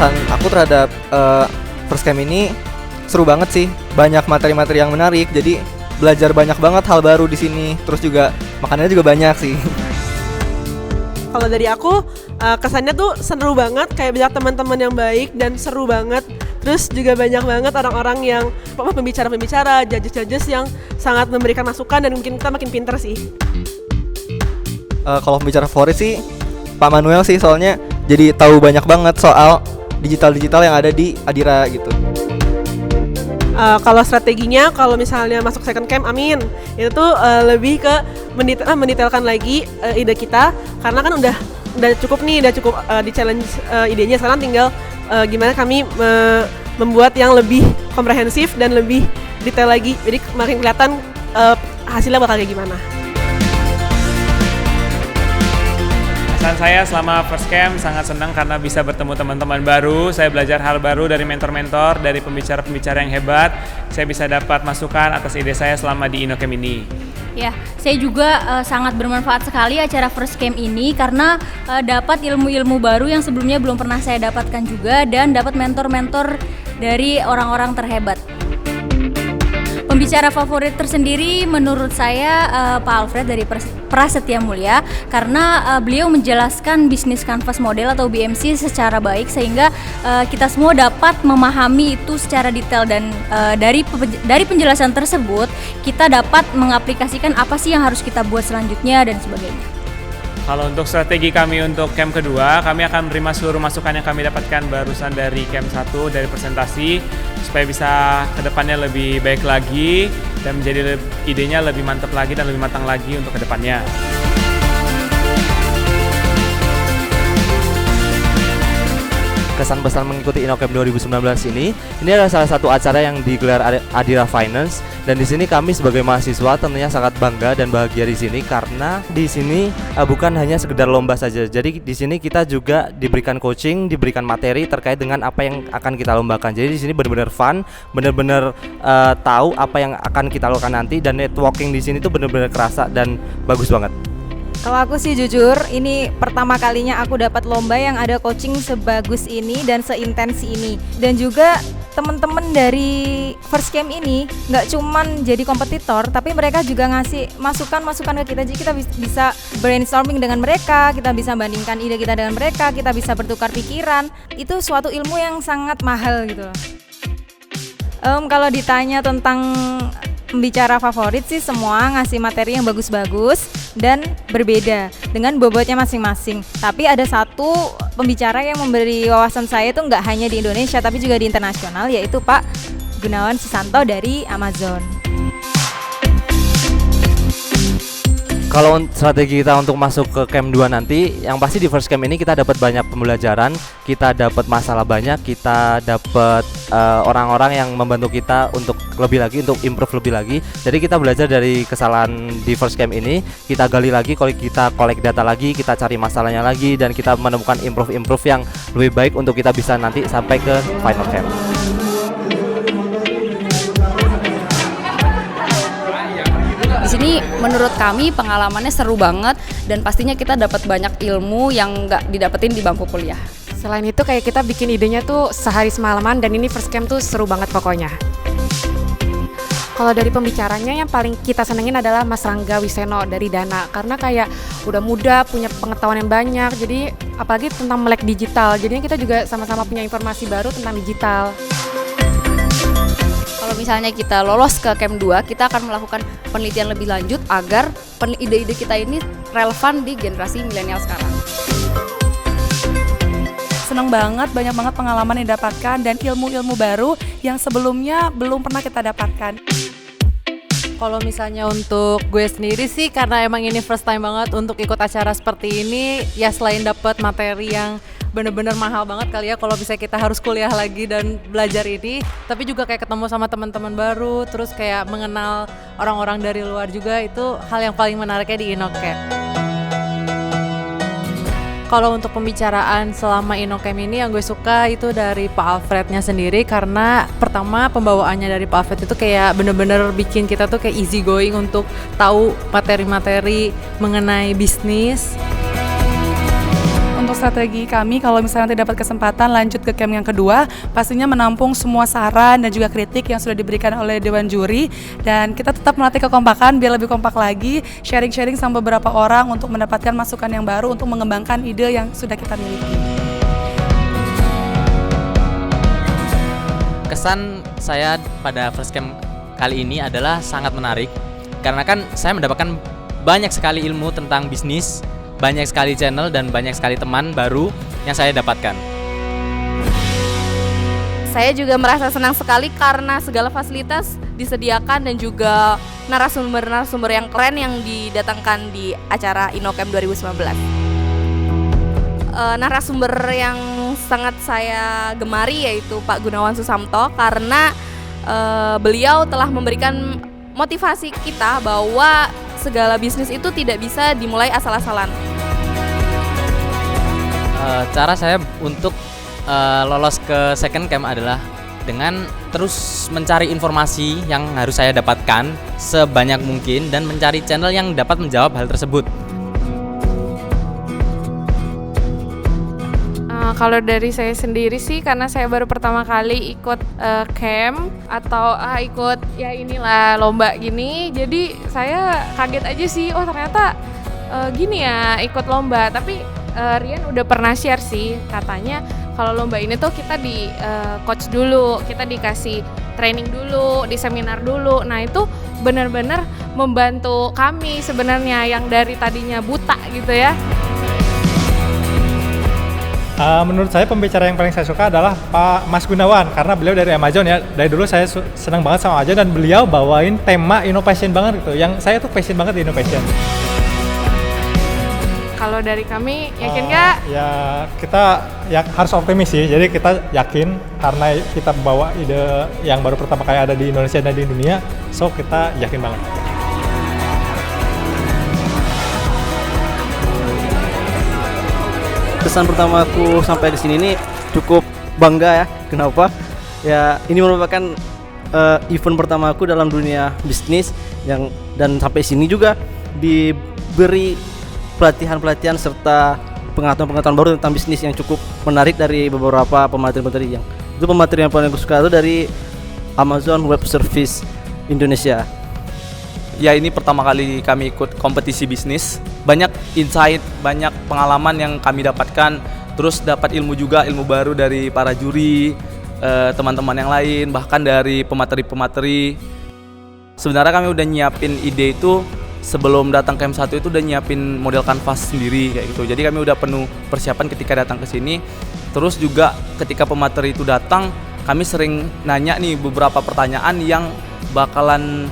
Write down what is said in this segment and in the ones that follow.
kesan aku terhadap first camp ini seru banget sih. Banyak materi-materi yang menarik, jadi belajar banyak banget hal baru di sini. Terus juga makanannya juga banyak sih. Kalau dari aku, kesannya tuh seru banget, kayak banyak teman-teman yang baik dan seru banget. Terus juga banyak banget orang-orang yang pembicara-pembicara, judges-judges yang sangat memberikan masukan dan mungkin kita makin pinter sih. Kalau pembicara favorit sih Pak Manuel sih, soalnya jadi tahu banyak banget soal digital-digital yang ada di Adira gitu. Kalau strateginya, kalau misalnya masuk second camp, amin, itu tuh lebih ke mendetailkan lagi ide kita, karena kan udah cukup di challenge idenya. Sekarang tinggal gimana kami membuat yang lebih komprehensif dan lebih detail lagi, jadi makin kelihatan hasilnya bakal kayak gimana. Kesan saya selama first camp sangat senang karena bisa bertemu teman-teman baru. Saya belajar hal baru dari mentor-mentor, dari pembicara-pembicara yang hebat. Saya bisa dapat masukan atas ide saya selama di InnoCamp ini. Ya, saya juga sangat bermanfaat sekali acara first camp ini karena dapat ilmu-ilmu baru yang sebelumnya belum pernah saya dapatkan juga, dan dapat mentor-mentor dari orang-orang terhebat. Pembicara favorit tersendiri menurut saya Pak Alfred dari Prasetya Mulia, karena beliau menjelaskan bisnis canvas model atau BMC secara baik sehingga kita semua dapat memahami itu secara detail, dan dari penjelasan tersebut kita dapat mengaplikasikan apa sih yang harus kita buat selanjutnya dan sebagainya. Kalau untuk strategi kami untuk camp kedua, kami akan menerima seluruh masukan yang kami dapatkan barusan dari camp 1, dari presentasi, supaya bisa kedepannya lebih baik lagi dan menjadi idenya lebih mantap lagi dan lebih matang lagi untuk kedepannya. Kesan-pesan mengikuti InnoCamp 2019 ini adalah salah satu acara yang digelar Adira Finance, dan di sini kami sebagai mahasiswa tentunya sangat bangga dan bahagia di sini karena di sini bukan hanya sekedar lomba saja. Jadi di sini kita juga diberikan coaching, diberikan materi terkait dengan apa yang akan kita lombakan. Jadi di sini benar-benar fun, benar-benar tahu apa yang akan kita lakukan nanti, dan networking di sini tuh benar-benar kerasa dan bagus banget. Kalau aku sih jujur, ini pertama kalinya aku dapat lomba yang ada coaching sebagus ini dan seintens ini. Dan juga teman-teman dari first camp ini nggak cuman jadi kompetitor, tapi mereka juga ngasih masukan-masukan ke kita. Jadi kita bisa brainstorming dengan mereka, kita bisa bandingkan ide kita dengan mereka, kita bisa bertukar pikiran. Itu suatu ilmu yang sangat mahal gitu loh. Kalau ditanya tentang pembicara favorit sih, semua ngasih materi yang bagus-bagus dan berbeda dengan bobotnya masing-masing. Tapi ada satu pembicara yang memberi wawasan saya itu nggak hanya di Indonesia tapi juga di internasional, yaitu Pak Gunawan Susanto dari Amazon. Kalau strategi kita untuk masuk ke camp 2 nanti, yang pasti di first camp ini kita dapat banyak pembelajaran, kita dapat masalah banyak, kita dapat orang-orang yang membantu kita untuk lebih lagi, untuk improve lebih lagi. Jadi kita belajar dari kesalahan di first camp ini, kita gali lagi, kita collect data lagi, kita cari masalahnya lagi, dan kita menemukan improve yang lebih baik untuk kita bisa nanti sampai ke final camp. Di sini menurut kami pengalamannya seru banget, dan pastinya kita dapat banyak ilmu yang nggak didapetin di bangku kuliah. Selain itu kayak kita bikin idenya tuh sehari semalaman, dan ini first camp tuh seru banget pokoknya. Kalau dari pembicaranya yang paling kita senengin adalah Mas Rangga Wiseno dari Dana, karena kayak udah muda, punya pengetahuan yang banyak, jadi apalagi tentang melek digital, jadinya kita juga sama-sama punya informasi baru tentang digital. Kalau misalnya kita lolos ke camp 2, kita akan melakukan penelitian lebih lanjut agar ide-ide kita ini relevan di generasi milenial sekarang. Senang banget, banyak banget pengalaman yang didapatkan dan ilmu-ilmu baru yang sebelumnya belum pernah kita dapatkan. Kalau misalnya untuk gue sendiri sih, karena emang ini first time banget untuk ikut acara seperti ini, ya selain dapat materi yang bener-bener mahal banget kali ya kalau bisa kita harus kuliah lagi dan belajar ini, tapi juga kayak ketemu sama teman-teman baru, terus kayak mengenal orang-orang dari luar juga, itu hal yang paling menariknya di InnoCamp. Kalau untuk pembicaraan selama InnoCamp ini yang gue suka itu dari Pak Alfrednya sendiri, karena pertama pembawaannya dari Pak Alfred itu kayak bener-bener bikin kita tuh kayak easy going untuk tahu materi-materi mengenai bisnis. untuk strategi kami kalau misalnya nanti dapat kesempatan lanjut ke camp yang kedua, pastinya menampung semua saran dan juga kritik yang sudah diberikan oleh Dewan Juri, dan kita tetap melatih kekompakan biar lebih kompak lagi, sharing-sharing sama beberapa orang untuk mendapatkan masukan yang baru untuk mengembangkan ide yang sudah kita miliki. Kesan saya pada first camp kali ini adalah sangat menarik karena kan saya mendapatkan banyak sekali ilmu tentang bisnis, banyak sekali channel dan banyak sekali teman baru yang saya dapatkan. Saya juga merasa senang sekali karena segala fasilitas disediakan dan juga narasumber-narasumber yang keren yang didatangkan di acara InnoCamp 2019. Narasumber yang sangat saya gemari yaitu Pak Gunawan Susamto karena beliau telah memberikan motivasi kita bahwa segala bisnis itu tidak bisa dimulai asal-asalan. Cara saya untuk lolos ke second camp adalah dengan terus mencari informasi yang harus saya dapatkan sebanyak mungkin dan mencari channel yang dapat menjawab hal tersebut. Kalau dari saya sendiri sih, karena saya baru pertama kali ikut camp atau ikut ya inilah lomba gini, jadi saya kaget aja sih, oh ternyata gini ya ikut lomba. Tapi Rian udah pernah share sih, katanya kalau lomba ini tuh kita di coach dulu, kita dikasih training dulu, di seminar dulu. Nah itu benar-benar membantu kami sebenarnya yang dari tadinya buta gitu ya. Menurut saya pembicara yang paling saya suka adalah Pak Mas Gunawan karena beliau dari Amazon ya. Dari dulu saya senang banget sama Amazon dan beliau bawain tema innovation banget gitu. Yang saya tuh passion banget di innovation. Kalau dari kami yakin nggak? Ya kita ya harus optimis sih. Jadi kita yakin karena kita bawa ide yang baru pertama kali ada di Indonesia dan di dunia. So kita yakin banget. Kesan pertama aku sampai di sini ini cukup bangga ya. Kenapa? Ya ini merupakan event pertama aku dalam dunia bisnis dan sampai sini juga diberi pelatihan-pelatihan serta pengetahuan-pengetahuan baru tentang bisnis yang cukup menarik dari beberapa pemateri-pemateri yang itu pemateri yang paling aku suka itu dari Amazon Web Service Indonesia. Ya ini pertama kali kami ikut kompetisi bisnis, banyak insight, banyak pengalaman yang kami dapatkan, terus dapat ilmu juga, ilmu baru dari para juri, teman-teman yang lain, bahkan dari pemateri-pemateri. Sebenarnya kami udah nyiapin ide itu sebelum datang camp 1 itu udah nyiapin model kanvas sendiri kayak gitu. Jadi kami udah penuh persiapan ketika datang ke sini. Terus juga ketika pemateri itu datang, kami sering nanya nih beberapa pertanyaan yang bakalan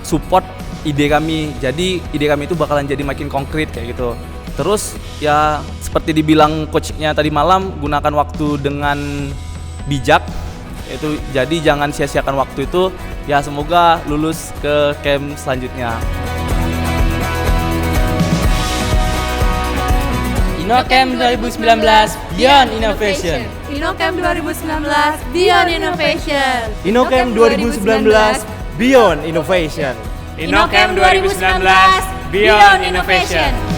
support ide kami. Jadi ide kami itu bakalan jadi makin konkret kayak gitu. Terus ya seperti dibilang coachnya tadi malam, gunakan waktu dengan bijak. Itu jadi jangan sia-siakan waktu itu. Ya semoga lulus ke camp selanjutnya. InnoCamp 2019 Beyond Innovation. InnoCamp 2019 Beyond Innovation. InnoCamp 2019 Beyond Innovation. InnoCamp 2019 Beyond Innovation.